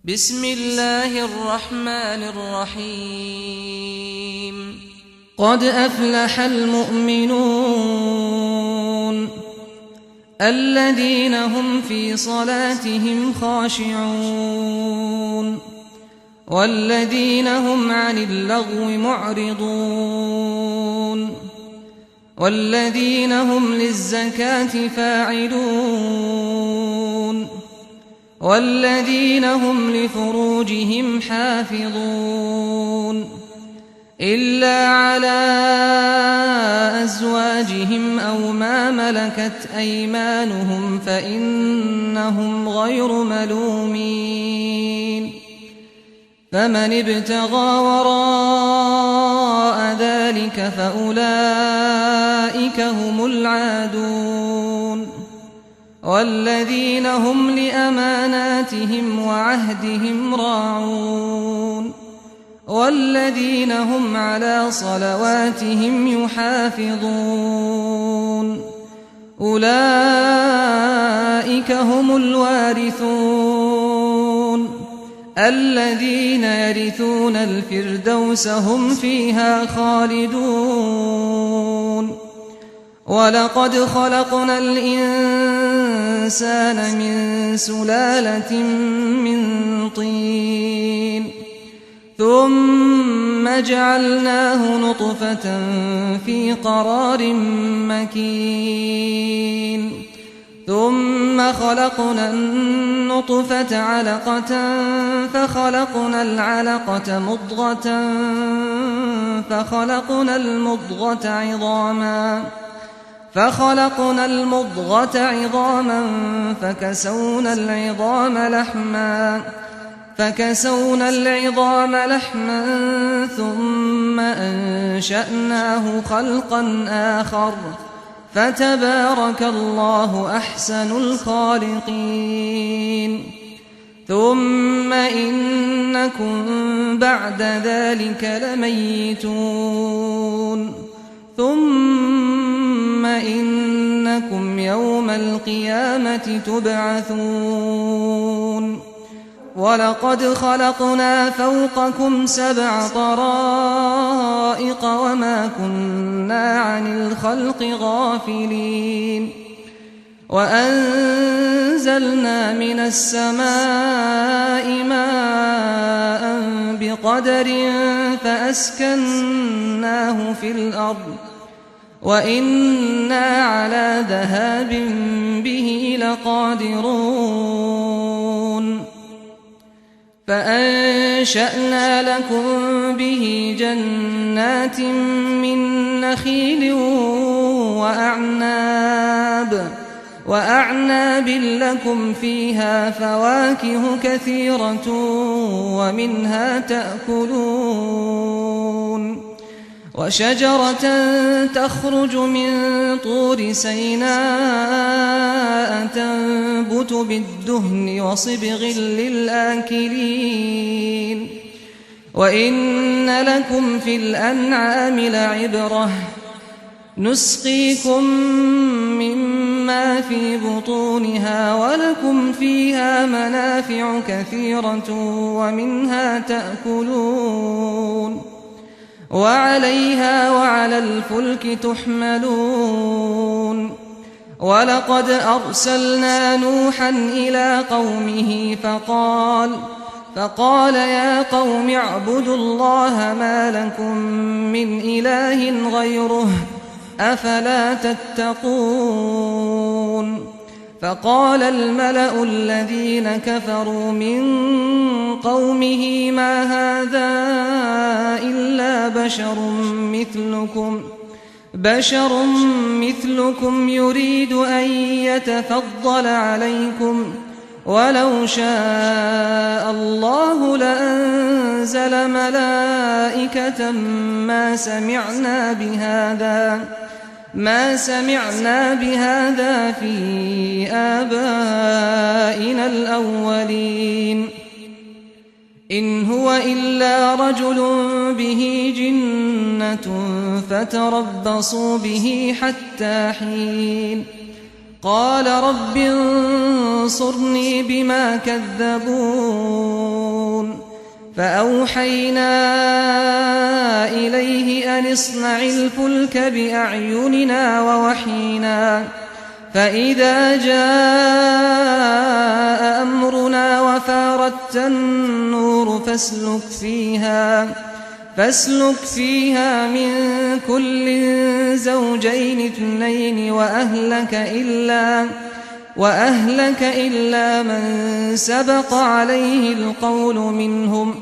بسم الله الرحمن الرحيم قد أفلح المؤمنون الذين هم في صلاتهم خاشعون والذين هم عن اللغو معرضون والذين هم للزكاة فاعلون والذين هم لفروجهم حافظون إلا على أزواجهم أو ما ملكت أيمانهم فإنهم غير ملومين فمن ابتغى وراء ذلك فأولئك هم العادون والذين هم لأماناتهم وعهدهم راعون والذين هم على صلواتهم يحافظون أولئك هم الوارثون الذين يرثون الفردوس هم فيها خالدون ولقد خلقنا الإنسان من سلالة من طين ثم جعلناه نطفة في قرار مكين ثم خلقنا النطفة علقة فخلقنا العلقة مضغة فخلقنا المضغة عظاما فكسونا العظام لحما ثم أنشأناه خلقا آخر فتبارك الله أحسن الخالقين ثم إنكم بعد ذلك لميتون ثم إنكم يوم القيامة تبعثون ولقد خلقنا فوقكم 7 طرائق وما كنا عن الخلق غافلين وأنزلنا من السماء ماء بقدر فأسكناه في الأرض وإنا على ذهاب به لقادرون فأنشأنا لكم به جنات من نخيل وأعناب لكم فيها فواكه كثيرة ومنها تأكلون وشجرة تخرج من طور سيناء تنبت بالدهن وصبغ للآكلين وإن لكم في الأنعام لعبرة نسقيكم مما في بطونها ولكم فيها منافع كثيرة ومنها تأكلون وعليها وعلى الفلك تحملون ولقد أرسلنا نوحا إلى قومه فقال يا قوم اعبدوا الله ما لكم من إله غيره أفلا تتقون فقال الملأ الذين كفروا من قومه ما هذا إلا بشر مثلكم يريد أن يتفضل عليكم ولو شاء الله لأنزل ملائكة ما سمعنا بهذا في آبائنا الأولين إن هو إلا رجل به جنة فتربصوا به حتى حين قال رب انصرني بما كذبون فأوحينا إليه أن اصنع الفلك بأعيننا ووحينا فإذا جاء أمرنا وفاردت النور فاسلك فيها من كل زوجين اثنين وأهلك إلا من سبق عليه القول منهم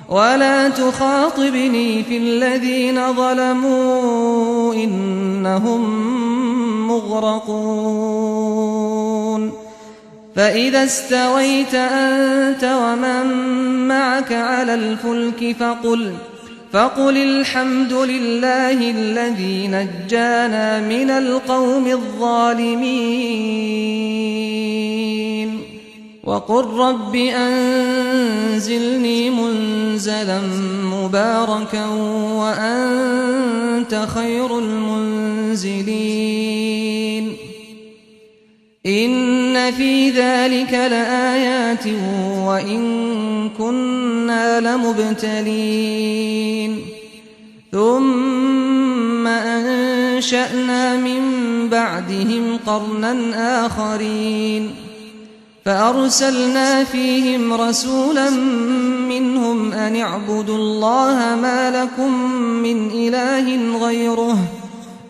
ولا تخاطبني في الذين ظلموا إنهم مغرقون فإذا استويت أنت ومن معك على الفلك فقل الحمد لله الذي نجانا من القوم الظالمين وقل رب أنزلني منزلا مباركا وأنت خير المنزلين إن في ذلك لآيات وإن كنا لمبتلين ثم أنشأنا من بعدهم قرنا آخرين فأرسلنا فيهم رسولا منهم أن اعبدوا الله ما لكم من إله غيره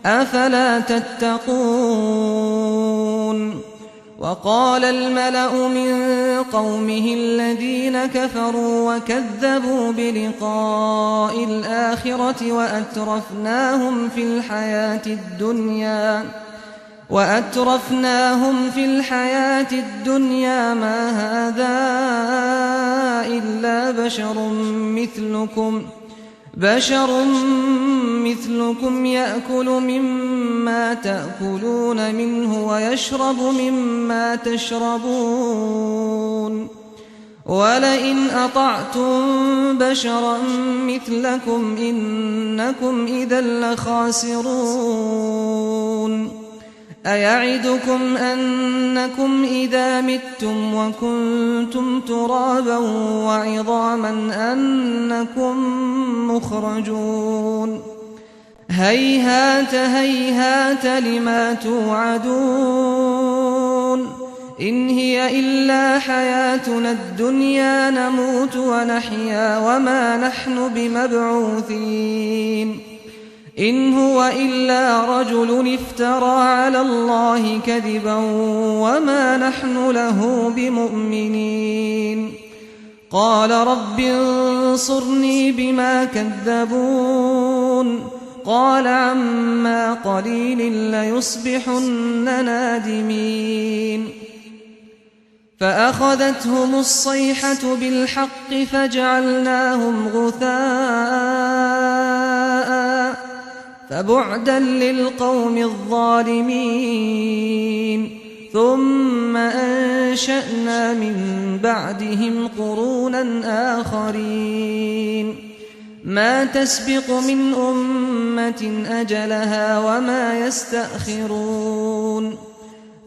أفلا تتقون وقال الملأ من قومه الذين كفروا وكذبوا بلقاء الآخرة وأترفناهم في الحياة الدنيا ما هذا إلا بشر مثلكم يأكل مما تأكلون منه ويشرب مما تشربون ولئن أطعتم بشرا مثلكم إنكم إذا لخاسرون أيعدكم أنكم إذا متم وكنتم ترابا وعظاما أنكم مخرجون هيهات هيهات لما توعدون إن هي إلا حياتنا الدنيا نموت ونحيا وما نحن بمبعوثين إن هو إلا رجل افترى على الله كذبا وما نحن له بمؤمنين قال رب انصرني بما كذبون قال عما قليل ليصبحن نادمين فأخذتهم الصيحة بالحق فجعلناهم غثاء فبعدا للقوم الظالمين ثم أنشأنا من بعدهم قرونا آخرين ما تسبق من أمة أجلها وما يستأخرون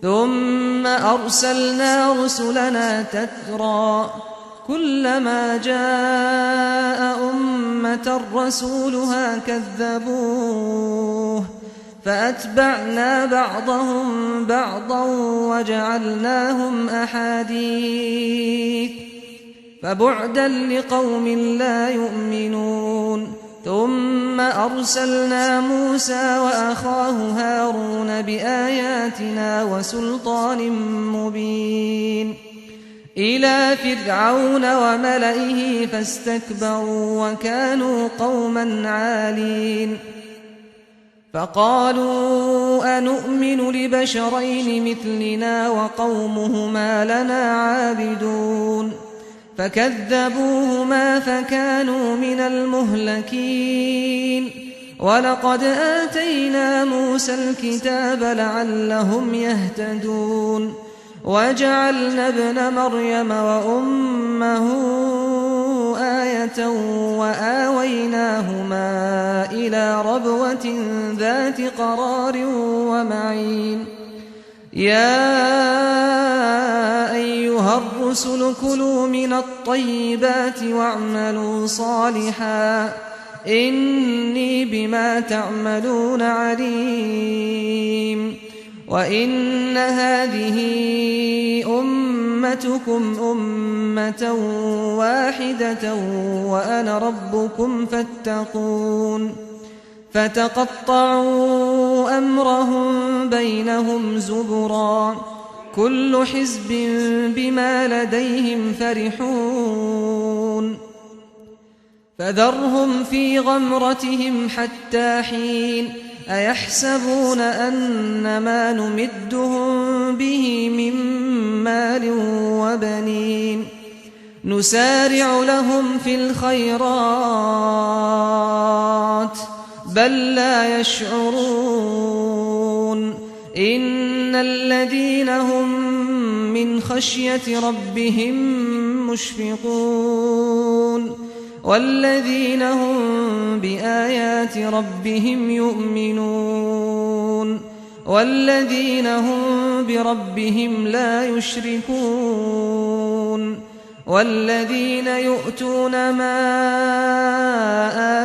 ثم أرسلنا رسلنا تترى كلما جاء أمة رسولها كذبوه فأتبعنا بعضهم بعضا وجعلناهم أحاديث فبعدا لقوم لا يؤمنون ثم أرسلنا موسى وأخاه هارون بآياتنا وسلطان مبين إلى فرعون وملئه فاستكبروا وكانوا قوما عالين فقالوا أنؤمن لبشرين مثلنا وقومهما لنا عابدون فكذبوهما فكانوا من المهلكين ولقد آتينا موسى الكتاب لعلهم يهتدون وجعلنا ابن مريم وأمه آية وآويناهما إلى ربوة ذات قرار ومعين يا أيها الرسل كلوا من الطيبات الطيبات واعملوا صالحا إني بما تعملون عليم وإن هذه أمتكم أمة واحدة وأنا ربكم فاتقون فتقطعوا أمرهم بينهم زبرا كل حزب بما لديهم فرحون فذرهم في غمرتهم حتى حين أيحسبون أن ما نمدهم به من مال وبنين نسارع لهم في الخيرات بل لا يشعرون إن الذين هم من خشية ربهم مشفقون والذين هم بآيات ربهم يؤمنون والذين هم بربهم لا يشركون والذين يؤتون ما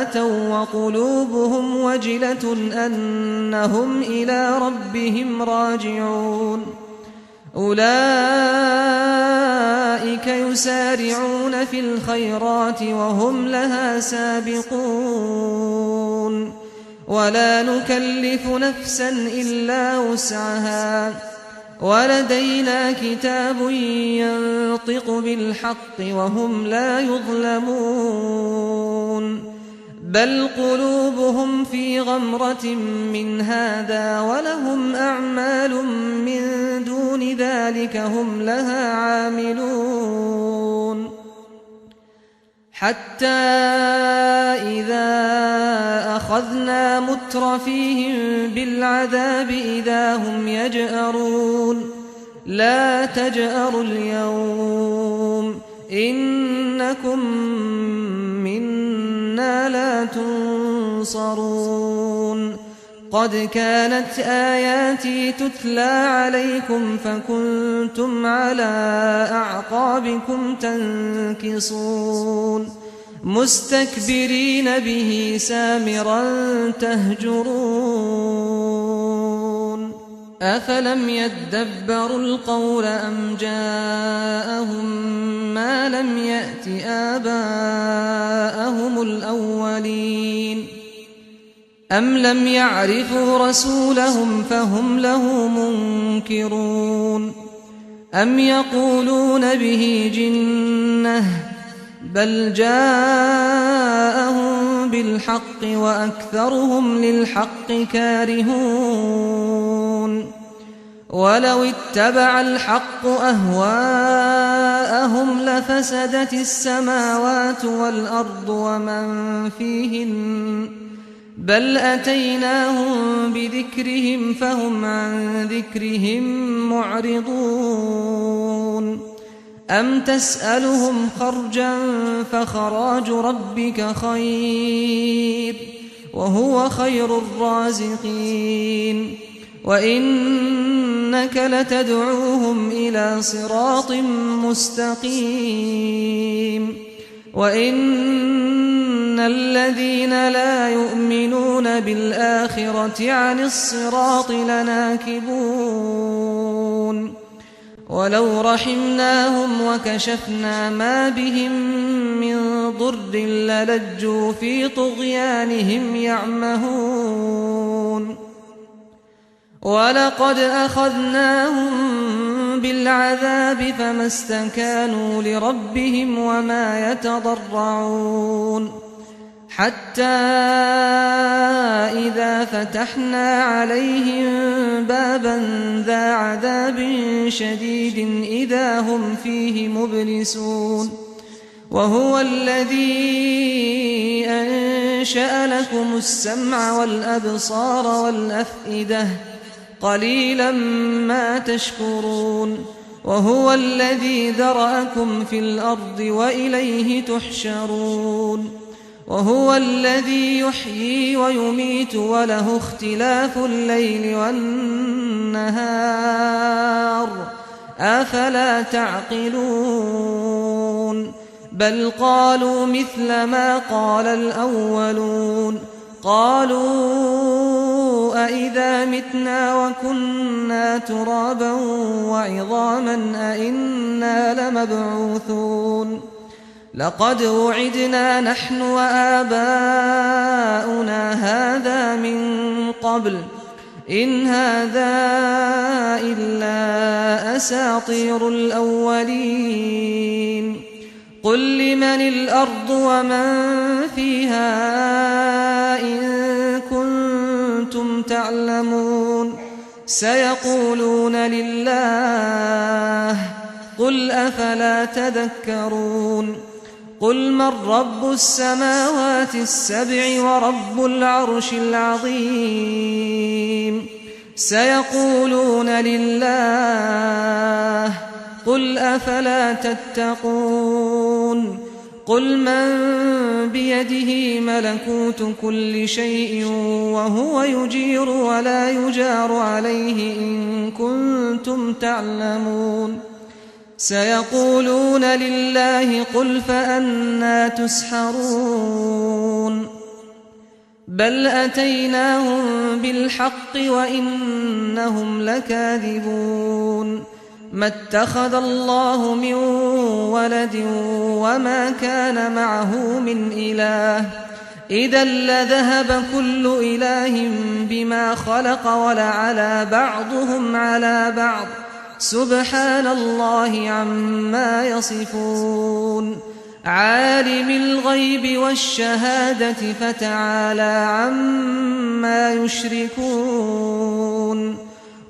آتوا وقلوبهم وجلة أنهم إلى ربهم راجعون أولئك يسارعون في الخيرات وهم لها سابقون ولا نكلف نفسا إلا وسعها ولدينا كتاب ينطق بالحق وهم لا يظلمون بل قلوبهم في غمرة من هذا ولهم أعمال من دون ذلك هم لها عاملون حتى إذا أخذنا مترفيهم بالعذاب إذا هم يجأرون لا تجأروا اليوم إنكم منا لا تنصرون قد كانت آياتي تتلى عليكم فكنتم على أعقابكم تنكصون مستكبرين به سامرا تهجرون أفلم يدبروا القول أم جاءهم ما لم يأت آباءهم الأولين أم لم يعرفوا رسولهم فهم له منكرون أم يقولون به جنة بل جاءهم بالحق وأكثرهم للحق كارهون ولو اتبع الحق أهواءهم لفسدت السماوات والأرض ومن فيهن بل أتيناهم بذكرهم فهم عن ذكرهم معرضون أم تسألهم خرجا فخراج ربك خير وهو خير الرازقين وإنك لتدعوهم إلى صراط مستقيم وإن الذين لا يؤمنون بالآخرة عن الصراط لناكبون ولو رحمناهم وكشفنا ما بهم من ضر للجوا في طغيانهم يعمهون ولقد أخذناهم بالعذاب فما استكانوا لربهم وما يتضرعون حتى إذا فتحنا عليهم بابا ذا عذاب شديد إذا هم فيه مبلسون وهو الذي أنشأ لكم السمع والأبصار والأفئدة قليلا ما تشكرون وهو الذي ذرأكم في الأرض وإليه تحشرون وهو الذي يحيي ويميت وله اختلاف الليل والنهار أفلا تعقلون بل قالوا مثل ما قال الأولون قالوا أئذا متنا وكنا ترابا وعظاما أئنا لمبعوثون لقد وعدنا نحن وآباؤنا هذا من قبل إن هذا إلا أساطير الأولين قل لمن الأرض ومن فيها إن كنتم تعلمون سيقولون لله قل أفلا تذكرون قل من رب السماوات السبع ورب العرش العظيم سيقولون لله قل أفلا تتقون قل من بيده ملكوت كل شيء وهو يجير ولا يجار عليه إن كنتم تعلمون سيقولون لله قل فأنى تسحرون بل أتيناهم بالحق وإنهم لكاذبون ما اتخذ الله من ولد وما كان معه من إله إذا لذهب كل إله بما خلق ولعلى بعضهم على بعض سبحان الله عما يصفون عالم الغيب والشهادة فتعالى عما يشركون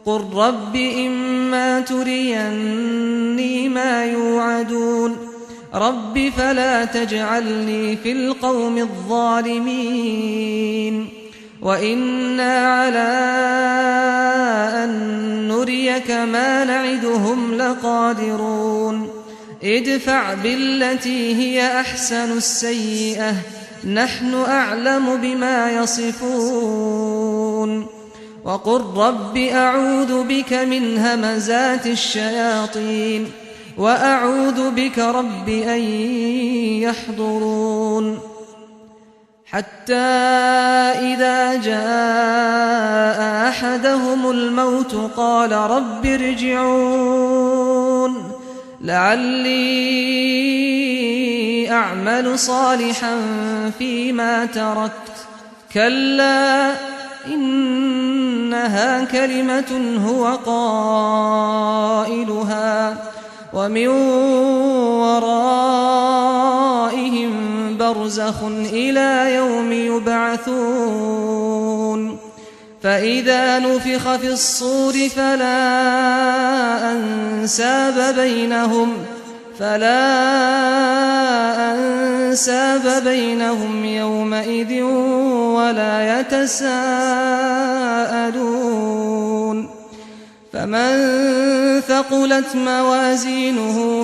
قل رب إما تريني ما يوعدون رب فلا تجعلني في القوم الظالمين وإنا على أن نريك ما نعدهم لقادرون ادفع بالتي هي أحسن السيئة نحن أعلم بما يصفون وقل رب أعوذ بك من همزات الشياطين وأعوذ بك رب أن يحضرون حتى إذا جاء أحدهم الموت قال رب ارجعون لعلي أعمل صالحا فيما تركت كلا إنها كلمة هو قائلها ومن ورائهم برزخ إلى يوم يبعثون فإذا نفخ في الصور فلا أنساب بينهم يومئذ ولا يتساءلون فمن ثقلت موازينه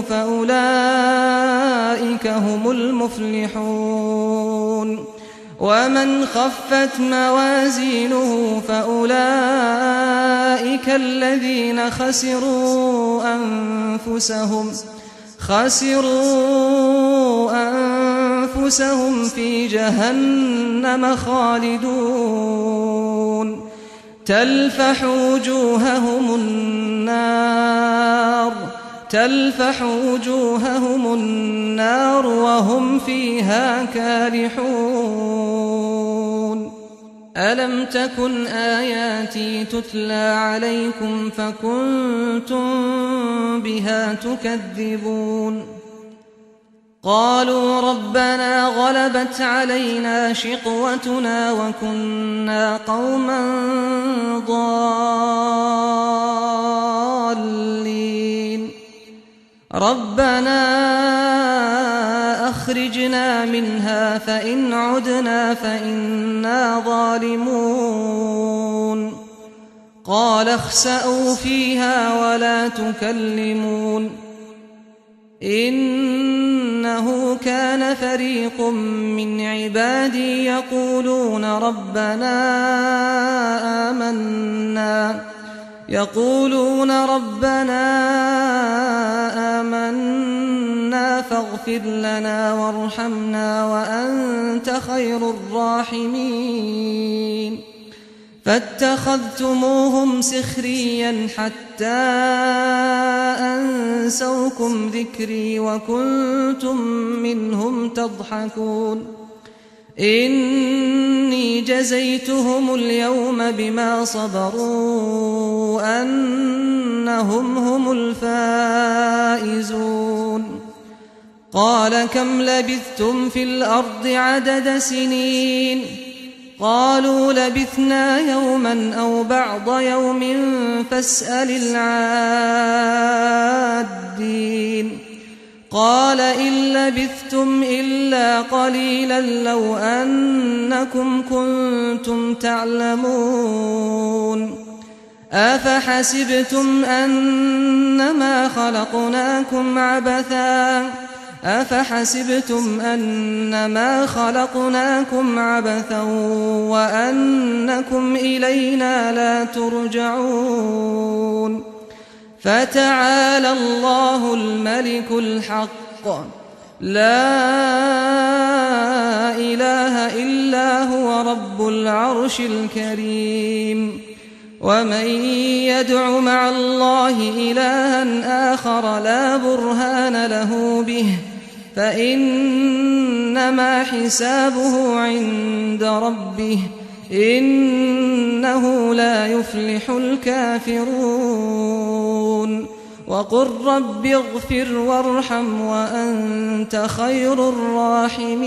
فأولئك هم المفلحون ومن خفت موازينه فأولئك الذين خسروا أنفسهم في جهنم خالدون تلفح وجوههم النار وهم فيها كالحون ألم تكن آياتي تتلى عليكم فكنتم بها تكذبون قالوا ربنا غلبت علينا شقوتنا وكنا قوما ضالين ربنا أخرجنا منها فإن عدنا فإنا ظالمون قال اخسأوا فيها ولا تكلمون إنه كان فريق من عبادي يقولون ربنا آمنا فاغفر لنا وارحمنا وأنت خير الراحمين فاتخذتموهم سخريا حتى أنسوكم ذكري وكنتم منهم تضحكون إني جزيتهم اليوم بما صبروا أنهم هم الفائزون قال كم لبثتم في الأرض عدد سنين قالوا لبثنا يوما أو بعض يوم فاسأل العادين قال إن لبثتم إلا قليلا لو أنكم كنتم تعلمون أفحسبتم أنما خلقناكم عبثا وأنكم إلينا لا ترجعون فتعالى الله الملك الحق لا إله إلا هو رب العرش الكريم ومن يدع مع الله إلها آخر لا برهان له به فإنما حسابه عند ربه إنه لا يفلح الكافرون وقل رب اغفر وارحم وأنت خير الراحمين